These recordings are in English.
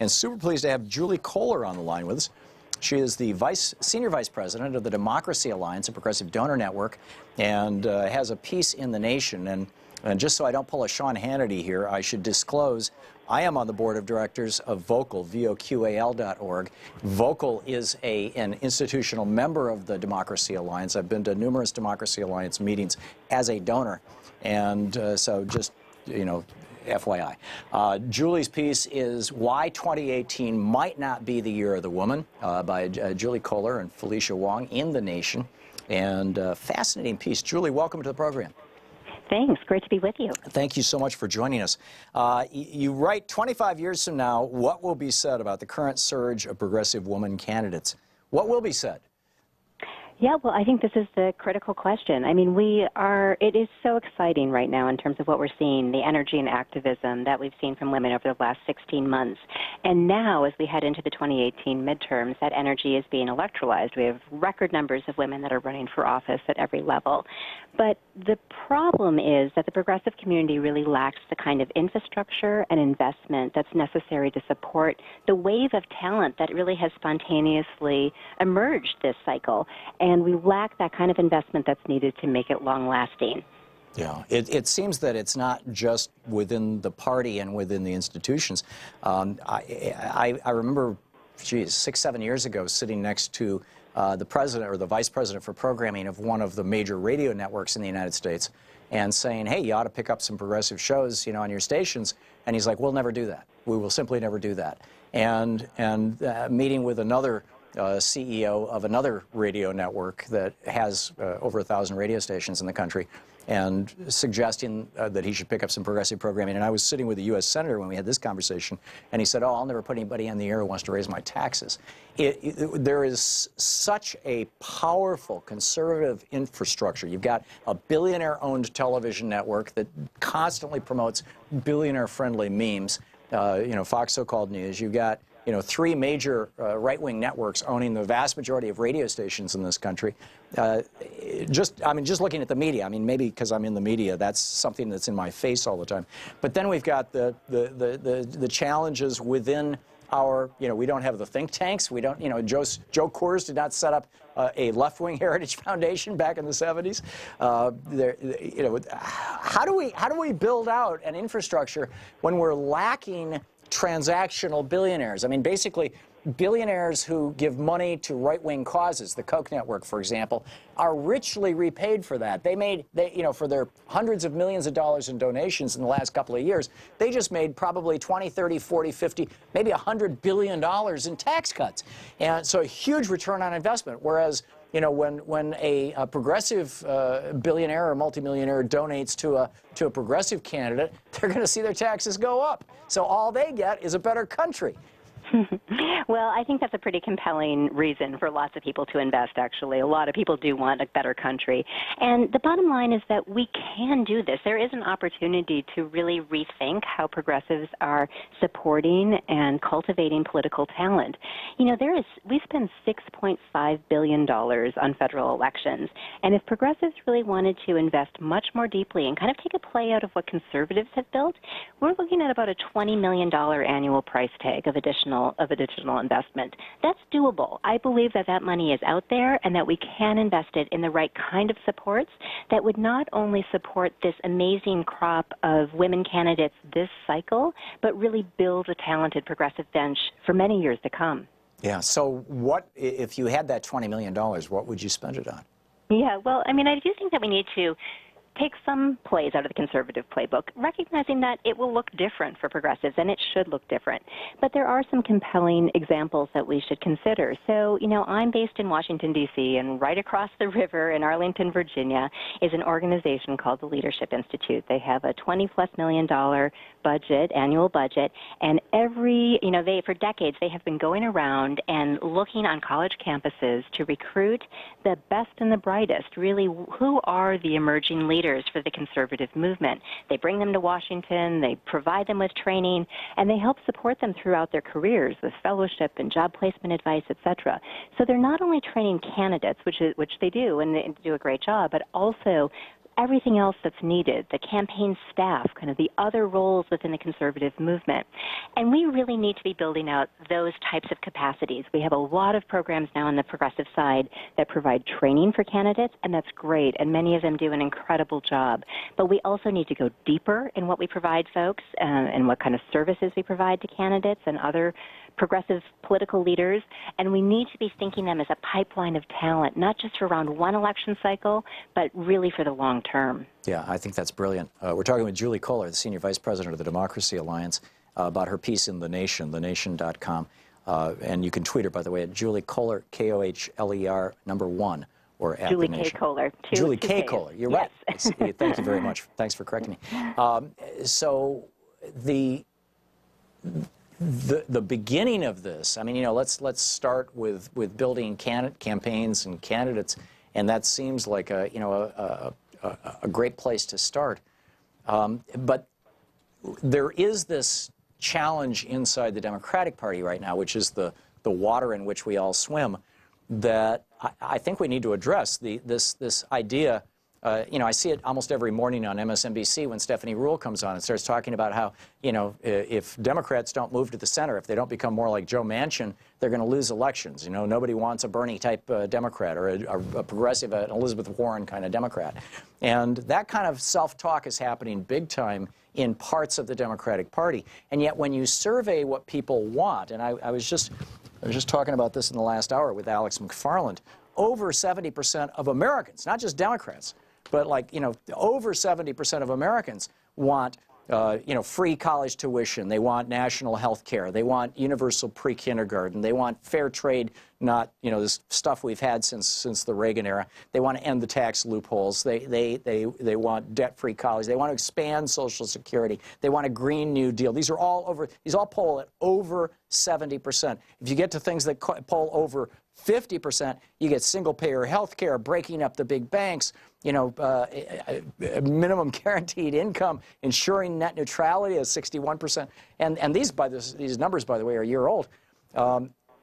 and super pleased to have Julie Kohler on the line with us. She is the Senior Vice President of the Democracy Alliance, a progressive donor network, and has a piece in The Nation. And just so I don't pull a Sean Hannity here, I should disclose I am on the board of directors of Vocal, VOQAL.org. Vocal is an institutional member of the Democracy Alliance. I've been to numerous Democracy Alliance meetings as a donor, and so just, you know, FYI. Julie's piece is Why 2018 Might Not Be the Year of the Woman by Julie Kohler and Felicia Wong in The Nation. And fascinating piece. Julie, welcome to the program. Thanks. Great to be with you. Thank you so much for joining us. You write, 25 years from now, what will be said about the current surge of progressive woman candidates? What will be said? Yeah, well, I think this is the critical question. I mean, it is so exciting right now in terms of what we're seeing, the energy and activism that we've seen from women over the last 16 months. And now, as we head into the 2018 midterms, that energy is being electrolyzed. We have record numbers of women that are running for office at every level. But the problem is that the progressive community really lacks the kind of infrastructure and investment that's necessary to support the wave of talent that really has spontaneously emerged this cycle. And we lack that kind of investment that's needed to make it long-lasting. Yeah, it seems that it's not just within the party and within the institutions. I remember, geez, 6, 7 years ago, sitting next to the president or the vice president for programming of one of the major radio networks in the United States, and saying, hey, you ought to pick up some progressive shows, you know, on your stations. And he's like, we'll never do that. We will simply never do that. And meeting with another CEO of another radio network that has over 1,000 radio stations in the country, and suggesting that he should pick up some progressive programming. And I was sitting with a U.S. Senator when we had this conversation, and he said, oh, I'll never put anybody on the air who wants to raise my taxes. There is such a powerful conservative infrastructure. You've got a billionaire-owned television network that constantly promotes billionaire-friendly memes, you know, Fox So-Called News. You've got, you know, 3 major right-wing networks owning the vast majority of radio stations in this country. Just looking at the media, I mean, maybe because I'm in the media, that's something that's in my face all the time. But then we've got the challenges within our, you know, we don't have the think tanks. We don't, you know, Joe Coors did not set up a left-wing heritage foundation back in the 70s. You know, how do we build out an infrastructure when we're lacking transactional billionaires? I mean, basically, billionaires who give money to right-wing causes, the Koch network, for example, are richly repaid for that. You know, for their hundreds of millions of dollars in donations in the last couple of years, they just made probably 20, 30, 40, 50, maybe $100 billion in tax cuts. And so a huge return on investment. Whereas, you know, when a progressive billionaire or multimillionaire donates to a progressive candidate, they're going to see their taxes go up. So all they get is a better country. Well, I think that's a pretty compelling reason for lots of people to invest, actually. A lot of people do want a better country. And the bottom line is that we can do this. There is an opportunity to really rethink how progressives are supporting and cultivating political talent. You know, we spend $6.5 billion on federal elections. And if progressives really wanted to invest much more deeply and kind of take a play out of what conservatives have built, we're looking at about a $20 million annual price tag of additional investment. That's doable. I believe that that money is out there and that we can invest it in the right kind of supports that would not only support this amazing crop of women candidates this cycle, but really build a talented progressive bench for many years to come. Yeah, so what, if you had that $20 million, what would you spend it on? Yeah, well, I mean, I do think that we need to take some plays out of the conservative playbook, recognizing that it will look different for progressives, and it should look different. But there are some compelling examples that we should consider. So, you know, I'm based in Washington, D.C., and right across the river in Arlington, Virginia, is an organization called the Leadership Institute. They have a $20+ million budget, annual budget, and for decades, they have been going around and looking on college campuses to recruit the best and the brightest, really, who are the emerging leaders for the conservative movement. They bring them to Washington, they provide them with training, and they help support them throughout their careers with fellowship and job placement advice, etc. So they're not only training candidates, which they do, and they do a great job, but also everything else that's needed, the campaign staff, kind of the other roles within the conservative movement. And we really need to be building out those types of capacities. We have a lot of programs now on the progressive side that provide training for candidates, and that's great, and many of them do an incredible job. But we also need to go deeper in what we provide folks and what kind of services we provide to candidates and other progressive political leaders, and we need to be thinking them as a pipeline of talent, not just for around one election cycle, but really for the long term. Yeah, I think that's brilliant. We're talking with Julie Kohler, the Senior Vice President of the Democracy Alliance, about her piece in The Nation, thenation.com. And you can tweet her, by the way, at Julie Kohler, Kohler, #1, or at Julie The Nation. K. Kohler. Julie two K. Ks. Kohler, you're yes. right. Thank you very much. Thanks for correcting me. So the beginning of this, I mean, you know, let's start with building campaigns and candidates, and that seems like a great place to start. But there is this challenge inside the Democratic Party right now, which is the water in which we all swim, that I think we need to address. This idea. You know, I see it almost every morning on MSNBC when Stephanie Ruhle comes on and starts talking about how, you know, if Democrats don't move to the center, if they don't become more like Joe Manchin, they're going to lose elections. You know, nobody wants a Bernie-type Democrat or a progressive, an Elizabeth Warren kind of Democrat. And that kind of self-talk is happening big time in parts of the Democratic Party. And yet when you survey what people want, and I was just talking about this in the last hour with Alex McFarland, over 70% of Americans, not just Democrats, but like, you know, over 70% of Americans want, you know, free college tuition. They want national health care. They want universal pre-kindergarten. They want fair trade, not, you know, this stuff we've had since the Reagan era. They want to end the tax loopholes. They want debt-free college. They want to expand Social Security. They want a Green New Deal. These all poll at over 70%. If you get to things that poll over 50%, you get single-payer health care, breaking up the big banks, you know, minimum guaranteed income, ensuring net neutrality at 61%. And these numbers, by the way, are a year old.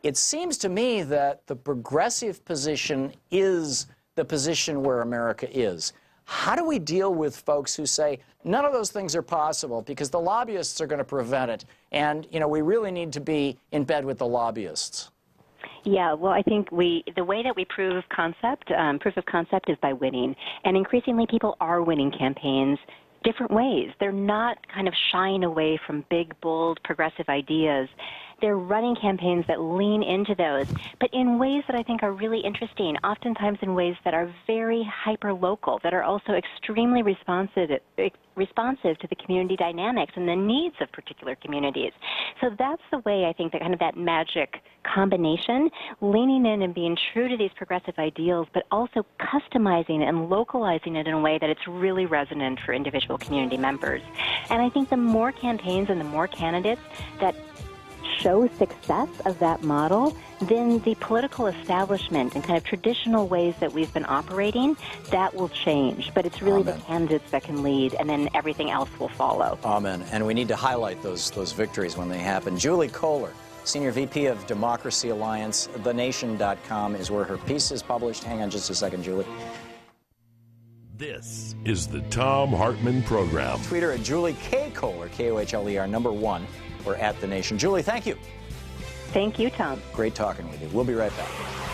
It seems to me that the progressive position is the position where America is. How do we deal with folks who say none of those things are possible because the lobbyists are going to prevent it, and, you know, we really need to be in bed with the lobbyists? Yeah, well, I think the way that we proof of concept is by winning. And increasingly people are winning campaigns different ways. They're not kind of shying away from big, bold, progressive ideas. They're running campaigns that lean into those, but in ways that I think are really interesting, oftentimes in ways that are very hyper-local, that are also extremely responsive to the community dynamics and the needs of particular communities. So that's the way I think that kind of that magic combination, leaning in and being true to these progressive ideals, but also customizing and localizing it in a way that it's really resonant for individual community members. And I think the more campaigns and the more candidates that show success of that model, then the political establishment and kind of traditional ways that we've been operating, that will change. But it's really Amen. The candidates that can lead, and then everything else will follow. Amen. And we need to highlight those victories when they happen. Julie Kohler, Senior VP of Democracy Alliance, thenation.com is where her piece is published. Hang on just a second, Julie. This is the Thom Hartmann Program. Tweet her at Julie K. Kohler, Kohler, #1, or at The Nation. Julie, thank you. Thank you, Tom. Great talking with you. We'll be right back.